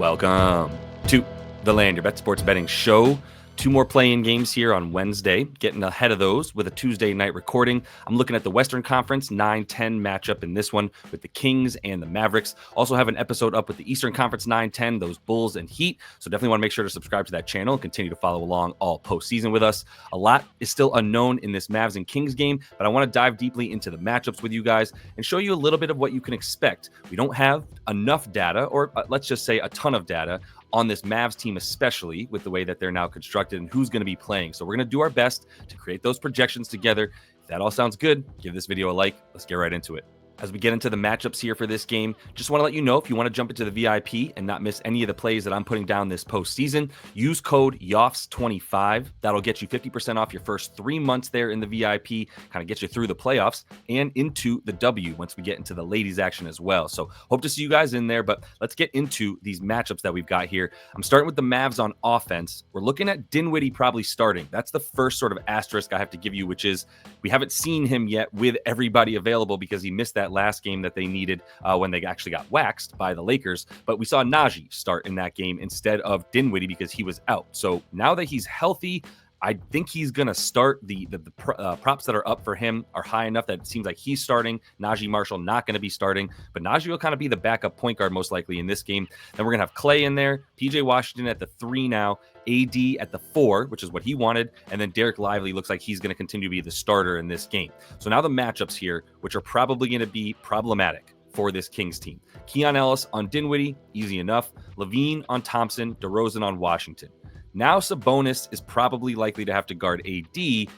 Welcome to The Land, your bet sports betting show. 2 more play-in games here on Wednesday, getting ahead of those with a Tuesday night recording. I'm looking at the Western Conference 9-10 matchup in this one with the Kings and the Mavericks. Also have an episode up with the Eastern Conference 9-10, those Bulls and Heat. So definitely want to make sure to subscribe to that channel and continue to follow along all postseason with us. A lot is still unknown in this Mavs and Kings game, but I want to dive deeply into the matchups with you guys and show you a little bit of what you can expect. We don't have enough data, or let's just say a ton of data, on this Mavs team, especially with the way that they're now constructed and who's going to be playing. So we're going to do our best to create those projections together. If that all sounds good, give this video a like. Let's get right into it. As we get into the matchups here for this game, just want to let you know, if you want to jump into the VIP and not miss any of the plays that I'm putting down this postseason, use code YOFS25. That'll get you 50% off your first 3 months there in the VIP, kind of get you through the playoffs and into the W once we get into the ladies action as well. So hope to see you guys in there, but let's get into these matchups that we've got here. I'm starting with the Mavs on offense. We're looking at Dinwiddie probably starting. That's the first sort of asterisk I have to give you, which is we haven't seen him yet with everybody available because he missed that last game that they needed when they actually got waxed by the Lakers. But we saw Najee start in that game instead of Dinwiddie because he was out. So now that he's healthy, I think he's going to start. The props that are up for him are high enough that it seems like he's starting. Najee Marshall not going to be starting, but Najee will kind of be the backup point guard most likely in this game. Then we're going to have Clay in there, PJ Washington at the 3 now, AD at the 4, which is what he wanted, and then Derek Lively looks like he's going to continue to be the starter in this game. So now the matchups here, which are probably going to be problematic for this Kings team. Keon Ellis on Dinwiddie, easy enough. Levine on Thompson, DeRozan on Washington. Now Sabonis is probably likely to have to guard AD,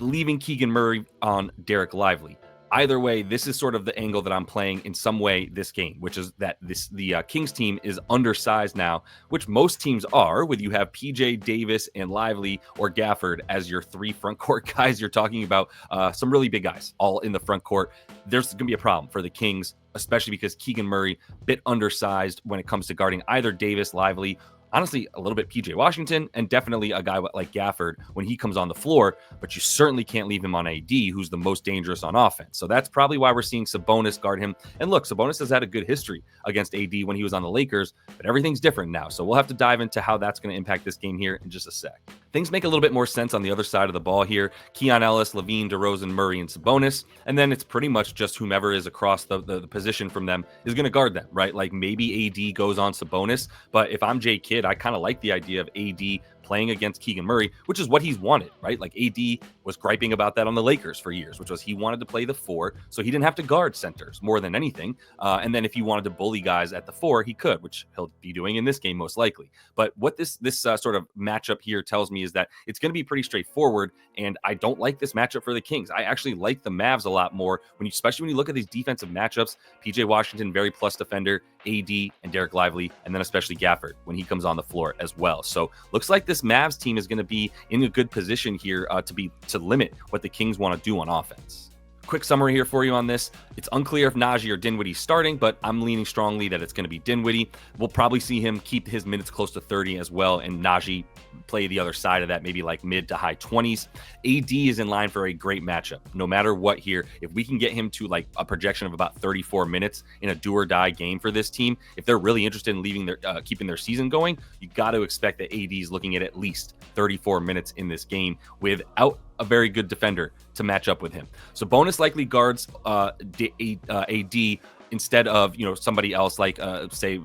leaving Keegan Murray on Derek Lively. Either way, this is sort of the angle that I'm playing in some way this game, which is that the Kings team is undersized now, which most teams are, with you have PJ Davis and Lively or Gafford as your 3 front court guys. You're talking about some really big guys all in the front court. There's going to be a problem for the Kings, especially because Keegan Murray, bit undersized when it comes to guarding either Davis, Lively, honestly, a little bit PJ Washington, and definitely a guy like Gafford when he comes on the floor, but you certainly can't leave him on AD, who's the most dangerous on offense. So that's probably why we're seeing Sabonis guard him. And look, Sabonis has had a good history against AD when he was on the Lakers, but everything's different now. So we'll have to dive into how that's going to impact this game here in just a sec. Things make a little bit more sense on the other side of the ball here. Keon Ellis, Levine, DeRozan, Murray, and Sabonis. And then it's pretty much just whomever is across the position from them is going to guard them, right? Like maybe AD goes on Sabonis, but if I'm Jay Kidd, I kind of like the idea of AD playing against Keegan Murray, which is what he's wanted, right? Like AD was griping about that on the Lakers for years, which was he wanted to play the 4, so he didn't have to guard centers more than anything. And then if he wanted to bully guys at the 4, he could, which he'll be doing in this game most likely. But what this sort of matchup here tells me is that it's going to be pretty straightforward, and I don't like this matchup for the Kings. I actually like the Mavs a lot more, especially when you look at these defensive matchups. PJ Washington, very plus defender, AD and Derek Lively, and then especially Gafford when he comes on the floor as well. So looks like this Mavs team is going to be in a good position here to limit what the Kings want to do on offense. Quick summary here for you on this. It's unclear if Najee or Dinwiddie's starting, but I'm leaning strongly that it's going to be Dinwiddie. We'll probably see him keep his minutes close to 30 as well, and Najee play the other side of that, maybe like mid to high 20s. AD is in line for a great matchup. No matter what here, if we can get him to like a projection of about 34 minutes in a do or die game for this team, if they're really interested in keeping their season going, you got to expect that AD is looking at least 34 minutes in this game without a very good defender to match up with him. So Sabonis likely guards AD instead of somebody else like say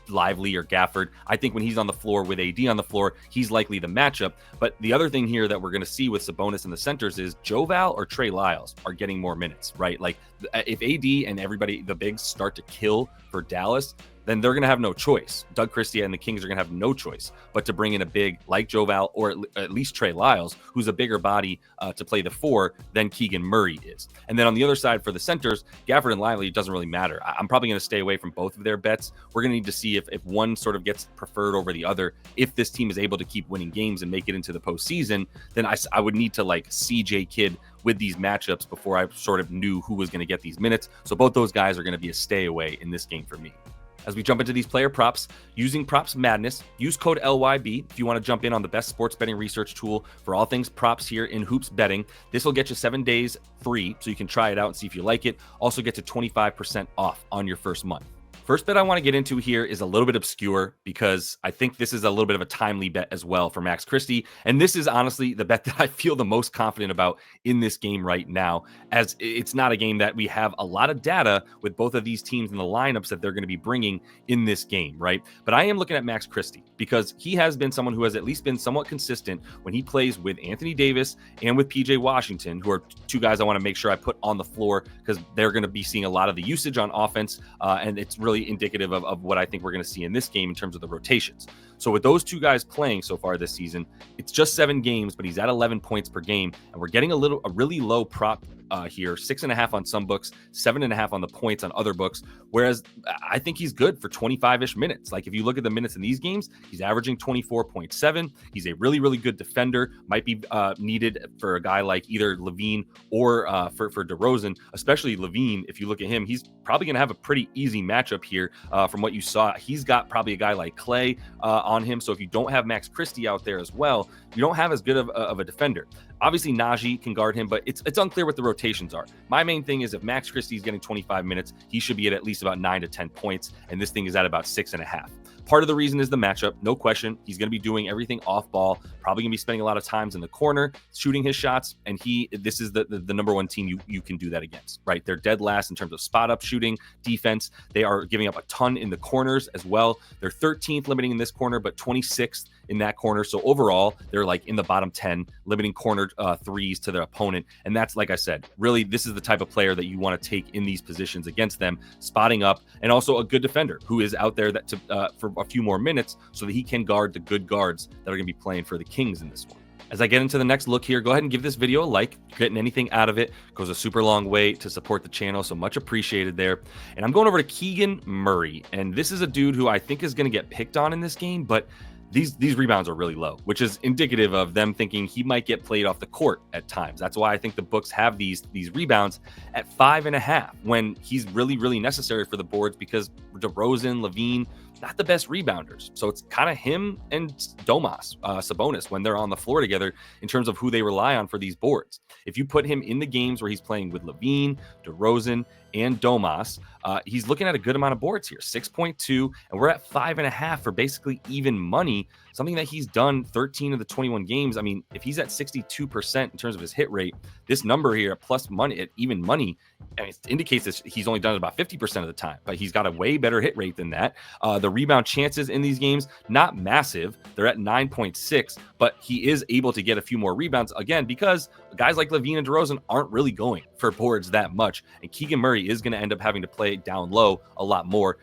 Lively or Gafford. I think when he's on the floor with AD on the floor, he's likely the matchup. But the other thing here that we're going to see with Sabonis in the centers is Joe Val or Trey Lyles are getting more minutes, right? Like if AD and everybody, the bigs, start to kill for Dallas, then they're going to have no choice. Doug Christie and the Kings are going to have no choice but to bring in a big like Joe Val or at least Trey Lyles, who's a bigger body to play the 4 than Keegan Murray is. And then on the other side for the centers, Gafford and Lively, it doesn't really matter. I'm probably going to stay away from both of their bets. We're going to need to see if one sort of gets preferred over the other. If this team is able to keep winning games and make it into the postseason, then I would need to like see Jay Kidd with these matchups before I sort of knew who was going to get these minutes. So both those guys are going to be a stay away in this game for me. As we jump into these player props, using Props Madness, use code LYB if you want to jump in on the best sports betting research tool for all things props here in Hoops Betting. This will get you 7 days free, so you can try it out and see if you like it. Also get to 25% off on your first month. First bet I want to get into here is a little bit obscure because I think this is a little bit of a timely bet as well for Max Christie. And this is honestly the bet that I feel the most confident about in this game right now, as it's not a game that we have a lot of data with both of these teams and the lineups that they're going to be bringing in this game, right? But I am looking at Max Christie because he has been someone who has at least been somewhat consistent when he plays with Anthony Davis and with PJ Washington, who are two guys I want to make sure I put on the floor because they're going to be seeing a lot of the usage on offense. And it's really indicative of what I think we're going to see in this game in terms of the rotations. So with those two guys playing so far this season, it's just 7 games, but he's at 11 points per game. And we're getting a really low prop here, 6.5 on some books, 7.5 on the points on other books. Whereas I think he's good for 25-ish minutes. Like if you look at the minutes in these games, he's averaging 24.7. He's a really, really good defender. Might be needed for a guy like either Levine or for DeRozan, especially Levine. If you look at him, he's probably going to have a pretty easy matchup here from what you saw. He's got probably a guy like Clay on him. So if you don't have Max Christie out there as well, you don't have as good of a defender. Obviously, Najee can guard him, but it's unclear what the rotations are. My main thing is if Max Christie is getting 25 minutes, he should be at least about 9 to 10 points, and this thing is at about 6.5. Part of the reason is the matchup, no question. He's going to be doing everything off ball, probably going to be spending a lot of times in the corner, shooting his shots, and this is the number one team you can do that against, right? They're dead last in terms of spot up shooting, defense. They are giving up a ton in the corners as well. They're 13th limiting in this corner, but 26th in that corner. So overall, they're like in the bottom 10, limiting corner threes to their opponent. And that's, like I said, really, this is the type of player that you want to take in these positions against them, spotting up, and also a good defender who is out there that for a few more minutes so that he can guard the good guards that are going to be playing for the Kings in this one. As I get into the next look here, go ahead and give this video a like. Getting anything out of it goes a super long way to support the channel, so much appreciated there. And I'm going over to Keegan Murray, and this is a dude who I think is going to get picked on in this game, but these rebounds are really low, which is indicative of them thinking he might get played off the court at times. That's why I think the books have these rebounds at 5.5 when he's really, really necessary for the boards because DeRozan, Levine, not the best rebounders. So it's kind of him and Sabonis when they're on the floor together in terms of who they rely on for these boards. If you put him in the games where he's playing with Levine, DeRozan, and Domas, he's looking at a good amount of boards here, 6.2, and we're at 5.5 for basically even money, something that he's done 13 of the 21 games. I mean, if he's at 62% in terms of his hit rate, this number here at plus money, at even money, I mean, it indicates that he's only done it about 50% of the time, but he's got a way better hit rate than that. The rebound chances in these games, not massive. They're at 9.6, but he is able to get a few more rebounds, again, because guys like Levine and DeRozan aren't really going for boards that much, and Keegan Murray is going to end up having to play down low a lot more.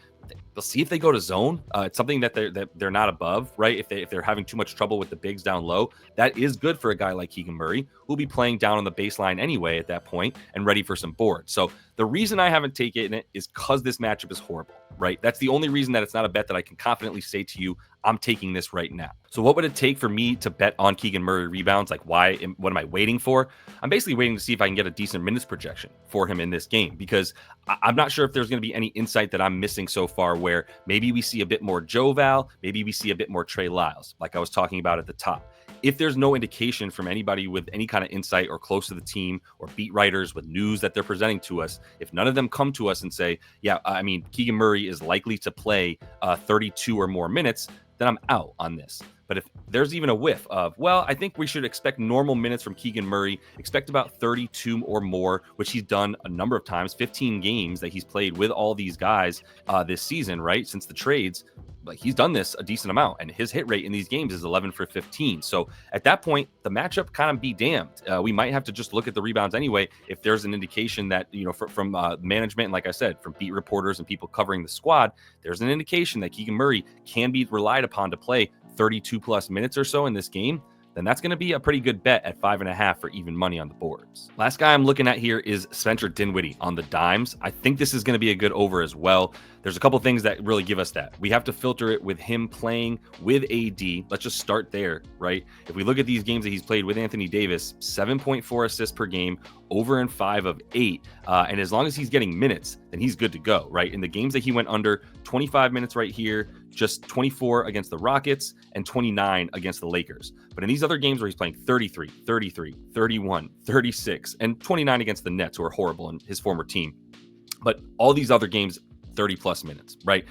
We'll see if they go to zone. It's something that they're not above, right? If they're having too much trouble with the bigs down low, that is good for a guy like Keegan Murray, who'll be playing down on the baseline anyway at that point and ready for some boards. So the reason I haven't taken it is because this matchup is horrible, right? That's the only reason that it's not a bet that I can confidently say to you, I'm taking this right now. So what would it take for me to bet on Keegan Murray rebounds? Like what am I waiting for? I'm basically waiting to see if I can get a decent minutes projection for him in this game, because I'm not sure if there's going to be any insight that I'm missing so far where maybe we see a bit more Joe Val, maybe we see a bit more Trey Lyles, like I was talking about at the top. If there's no indication from anybody with any kind of insight or close to the team or beat writers with news that they're presenting to us, if none of them come to us and say, yeah, I mean, Keegan Murray is likely to play 32 or more minutes, then I'm out on this. But if there's even a whiff of, well, I think we should expect normal minutes from Keegan Murray, expect about 32 or more, which he's done a number of times, 15 games that he's played with all these guys this season, right? Since the trades, like he's done this a decent amount, and his hit rate in these games is 11 for 15. So at that point, the matchup kind of be damned. We might have to just look at the rebounds anyway. If there's an indication that, you know, from management, and like I said, from beat reporters and people covering the squad, there's an indication that Keegan Murray can be relied upon to play 32 plus minutes or so in this game, then that's going to be a pretty good bet at 5.5 for even money on the boards. Last guy I'm looking at here is Spencer Dinwiddie on the dimes. I think this is going to be a good over as well. There's a couple things that really give us that. We have to filter it with him playing with AD. Let's just start there, right? If we look at these games that he's played with Anthony Davis, 7.4 assists per game, over in 5 of 8. And as long as he's getting minutes, then he's good to go, right? In the games that he went under, 25 minutes right here, just 24 against the Rockets and 29 against the Lakers. But in these other games where he's playing 33, 33, 31, 36, and 29 against the Nets, who are horrible in his former team. But all these other games, 30 plus minutes, right?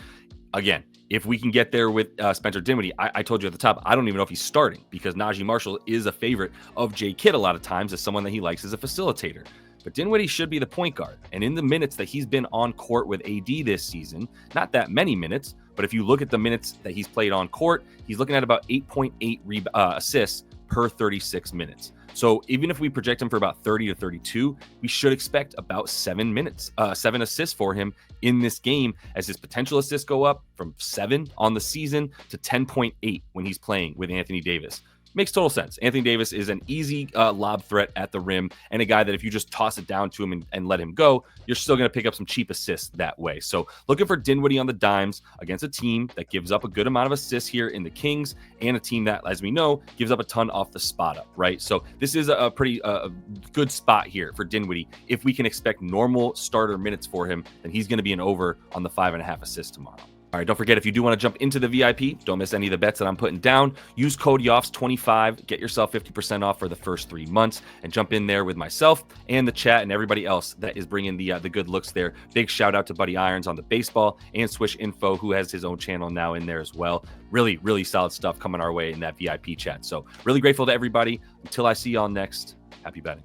Again, if we can get there with Spencer Dinwiddie, I told you at the top, I don't even know if he's starting because Najee Marshall is a favorite of Jay Kidd a lot of times as someone that he likes as a facilitator. But Dinwiddie should be the point guard. And in the minutes that he's been on court with AD this season, not that many minutes, but if you look at the minutes that he's played on court, he's looking at about 8.8 assists per 36 minutes. So even if we project him for about 30 to 32, we should expect about 7 assists for him in this game as his potential assists go up from 7 on the season to 10.8 when he's playing with Anthony Davis. Makes total sense. Anthony Davis is an easy lob threat at the rim and a guy that if you just toss it down to him and let him go, you're still going to pick up some cheap assists that way. So looking for Dinwiddie on the dimes against a team that gives up a good amount of assists here in the Kings and a team that, as we know, gives up a ton off the spot up, right? So this is a pretty good spot here for Dinwiddie. If we can expect normal starter minutes for him, then he's going to be an over on the 5.5 assists tomorrow. All right, don't forget, if you do want to jump into the VIP, don't miss any of the bets that I'm putting down. Use code YOFFS25, get yourself 50% off for the first 3 months, and jump in there with myself and the chat and everybody else that is bringing the good looks there. Big shout out to Buddy Irons on the baseball and Swish Info, who has his own channel now in there as well. Really, really solid stuff coming our way in that VIP chat. So really grateful to everybody. Until I see y'all next, happy betting.